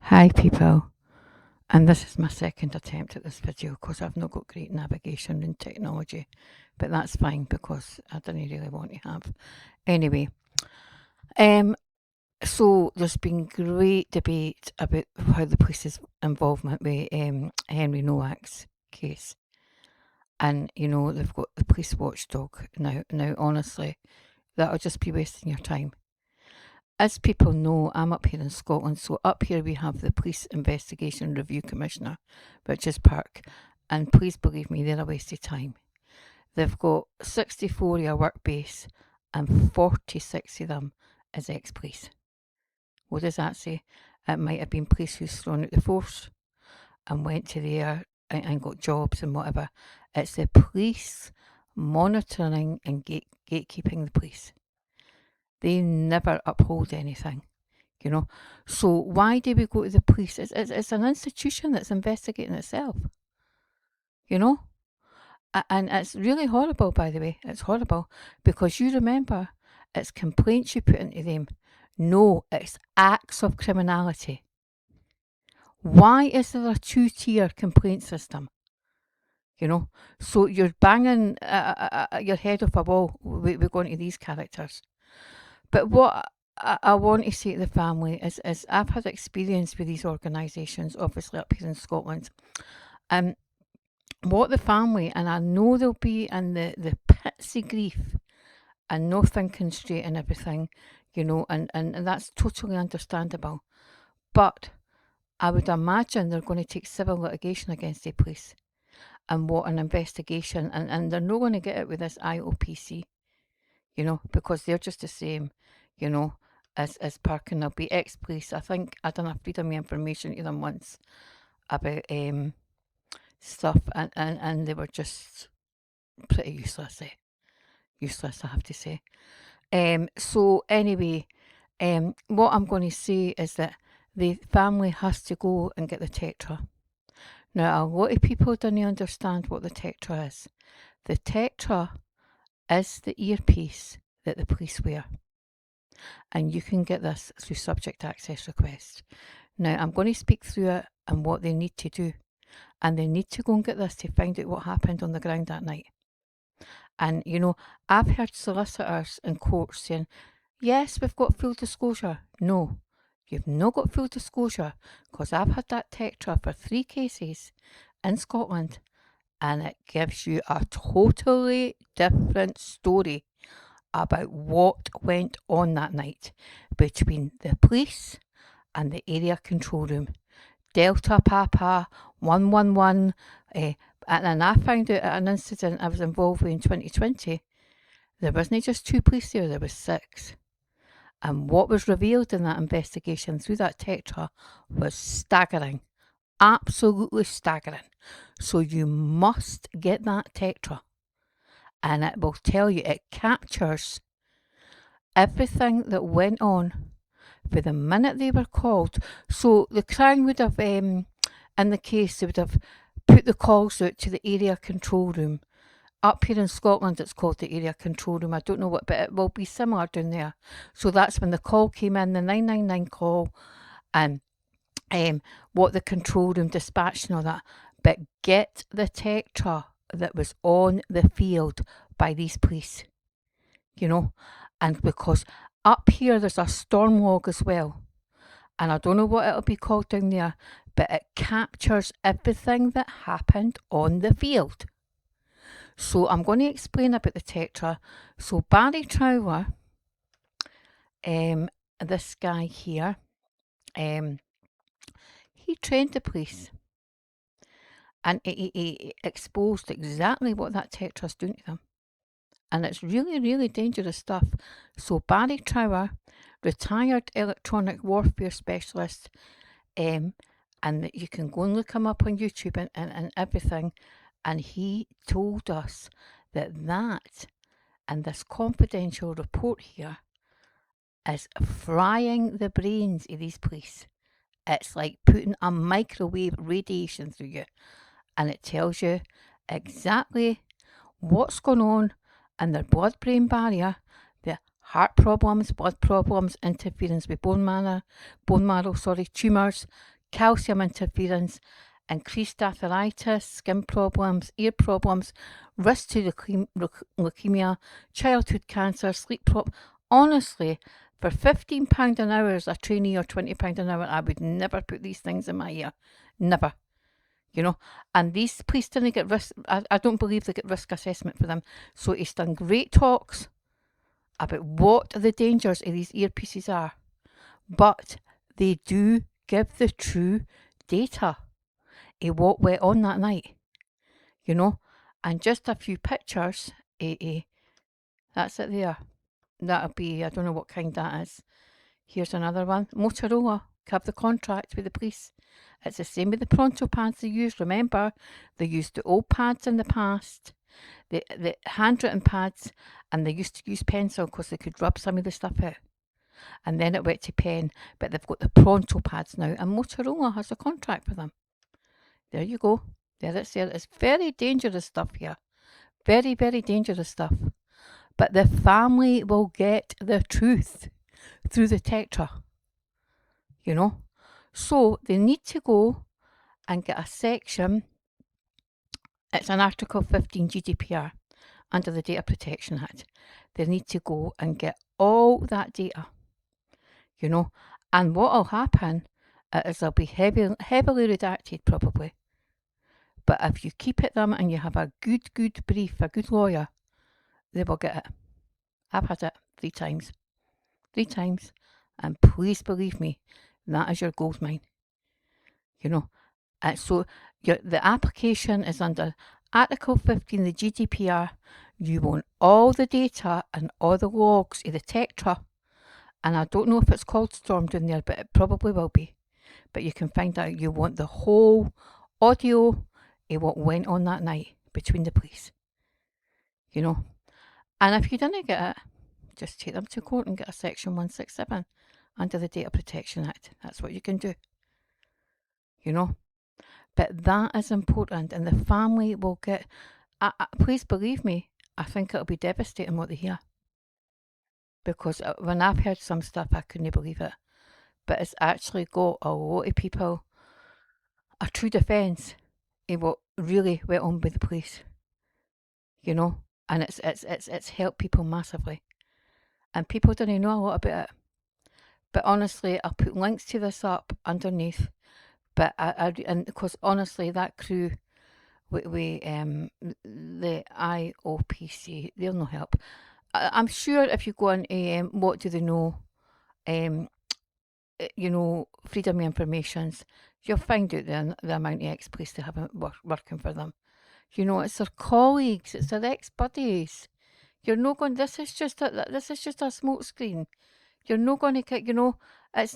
Hi people, and this is my second attempt at this video because I've not got great navigation in technology, but that's fine because I didn't really want to have. Anyway, so there's been great debate about how the police's involvement with Henry Nowak's case, and they've got the police watchdog now. Now, honestly, that'll just be wasting your time. As people know, I'm up here in Scotland, so up here we have the Police Investigation Review Commissioner, Richard Park, and please believe me, they're a waste of time. They've got 64 of a work base, and 46 of them is ex-police. What does that say? It might have been police who's thrown out the force and went to there and got jobs and whatever. It's the police monitoring and gatekeeping the police. They never uphold anything, So why do we go to the police? It's an institution that's investigating itself, And it's really horrible, by the way. It's horrible because you remember, it's complaints you put into them. No, it's acts of criminality. Why is there a two-tier complaint system? So you're banging your head off a wall. We're going to these characters. But what I want to say to the family is I've had experience with these organisations, obviously up here in Scotland. What the family, and I know they'll be in the pits of grief and not thinking straight and everything, and that's totally understandable. But I would imagine they're going to take civil litigation against the police and what an investigation, and they're not going to get it with this IOPC, because they're just the same, as Park, and they'll be ex-police. I think I done a freedom of information to them once about stuff, and they were just pretty useless, useless, I have to say. So anyway, what I'm going to say is that the family has to go and get the TETRA. Now, a lot of people don't understand what the TETRA is. The TETRA is the earpiece that the police wear. And you can get this through subject access request. Now, I'm going to speak through it and what they need to do. And they need to go and get this to find out what happened on the ground that night. And, I've heard solicitors in court saying, yes, we've got full disclosure. No, you've not got full disclosure, because I've had that TETRA for 3 cases in Scotland, and it gives you a totally different story about what went on that night between the police and the area control room. Delta Papa 111, and I found out at an incident I was involved with in 2020, there wasn't just 2 police there was 6. And what was revealed in that investigation through that TETRA was staggering. Absolutely staggering. So you must get that TETRA. And it will tell you, it captures everything that went on for the minute they were called. So the Crown would have, in the case, they would have put the calls out to the area control room. Up here in Scotland, it's called the area control room. I don't know what, but it will be similar down there. So that's when the call came in, the 999 call, and what the control room dispatched and all that. But get the TETRA that was on the field by these police, and because up here there's a storm log as well, and I don't know what it'll be called down there, but it captures everything that happened on the field. So I'm going to explain about the TETRA. So Barry Trower, this guy here, he trained the police, and he exposed exactly what that TETRA's doing to them. And it's really, really dangerous stuff. So Barry Trower, retired electronic warfare specialist, and you can go and look him up on YouTube and everything. And he told us that and this confidential report here is frying the brains of these police. It's like putting a microwave radiation through you. And it tells you exactly what's going on in their blood-brain barrier, the heart problems, blood problems, interference with bone marrow, tumours, calcium interference, increased arthritis, skin problems, ear problems, risk to leukemia, childhood cancer, sleep problems. Honestly, for £15 an hour as a trainee or £20 an hour, I would never put these things in my ear. Never. You know, and these police didn't get risk. I don't believe they get risk assessment for them. So he's done great talks about what the dangers of these earpieces are, but they do give the true data of what went on that night, you know, and just a few pictures. That's it there. That'll be, I don't know what kind that is. Here's another one. Motorola have the contract with the police. It's the same with the Pronto pads they use. Remember, they used the old pads in the past, the handwritten pads, and they used to use pencil because they could rub some of the stuff out. And then it went to pen, but they've got the Pronto pads now, and Motorola has a contract with them. There you go. There it's there. It's very dangerous stuff here. Very, very dangerous stuff. But the family will get the truth through the TETRA, you know. So they need to go and get a section. It's an Article 15 GDPR under the Data Protection Act. They need to go and get all that data, you know. And what will happen is they'll be heavily redacted probably. But if you keep it them and you have a good brief, a good lawyer, they will get it. I've had it 3 times. 3 times. And please believe me, that is your gold mine. You know. And so the application is under Article 15, the GDPR. You want all the data and all the logs of the TETRA. And I don't know if it's called Stormed in there, but it probably will be. But you can find out you want the whole audio of what went on that night between the police. You know. And if you didn't get it, just take them to court and get a Section 167 under the Data Protection Act. That's what you can do. You know. But that is important, and the family will get. Please believe me, I think it'll be devastating what they hear. Because when I've heard some stuff, I couldn't believe it. But it's actually got a lot of people a true defence of what really went on with the police. You know, and it's helped people massively, and people don't know a lot about it. But honestly, I'll put links to this up underneath. But and because honestly, that crew with the IOPC, they'll no help. I'm sure if you go on what do they know, you know, freedom of informations, you'll find out the amount of ex-police they have working for them. You know, it's their colleagues, it's their ex-buddies. You're not going. This is just a smoke screen. You're not going to get, you know,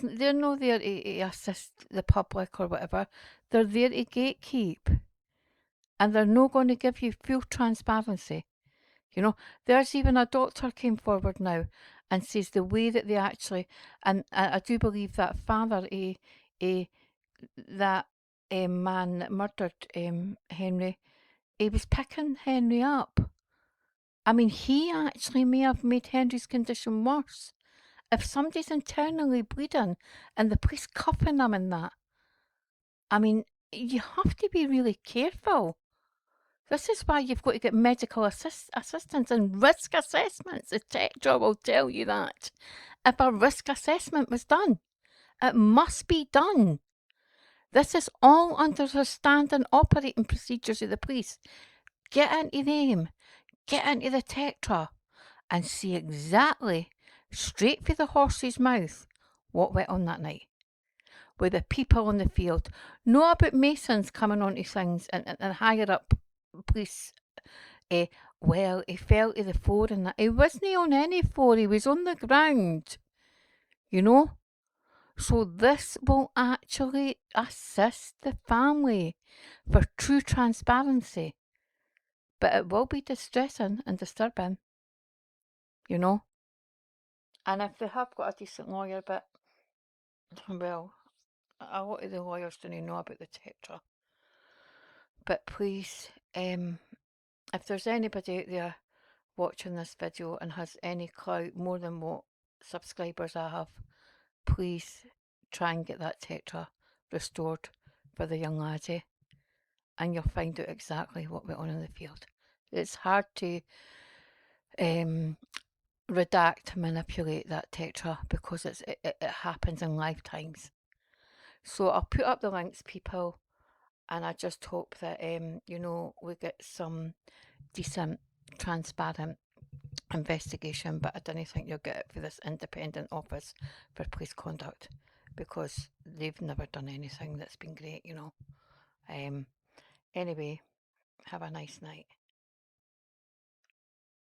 they're not there to assist the public or whatever. They're there to gatekeep. And they're not going to give you full transparency. You know, there's even a doctor came forward now and says the way that they actually, and I do believe that father, that man that murdered Henry, he was picking Henry up. I mean, he actually may have made Henry's condition worse. If somebody's internally bleeding and the police cuffing them and that, I mean, you have to be really careful. This is why you've got to get medical assistance and risk assessments. The TETRA will tell you that. If a risk assessment was done, it must be done. This is all under the standard operating procedures of the police. Get into them, get into the TETRA, and see exactly, straight for the horse's mouth, what went on that night. With the people on the field. Know about Masons coming onto things and higher up police. Well, he fell to the floor and that. He wasn't on any floor, he was on the ground. You know? So this will actually assist the family for true transparency. But it will be distressing and disturbing. You know? And if they have got a decent lawyer, but, well, a lot of the lawyers don't know about the TETRA. But please, if there's anybody out there watching this video and has any clout more than what subscribers I have, please try and get that TETRA restored for the young laddie, and you'll find out exactly what went on in the field. It's hard to redact, manipulate that TETRA because it happens in lifetimes. So I'll put up the links, people, and I just hope that we get some decent, transparent investigation. But I don't think you'll get it for this independent office for police conduct, because they've never done anything that's been great. Anyway, have a nice night.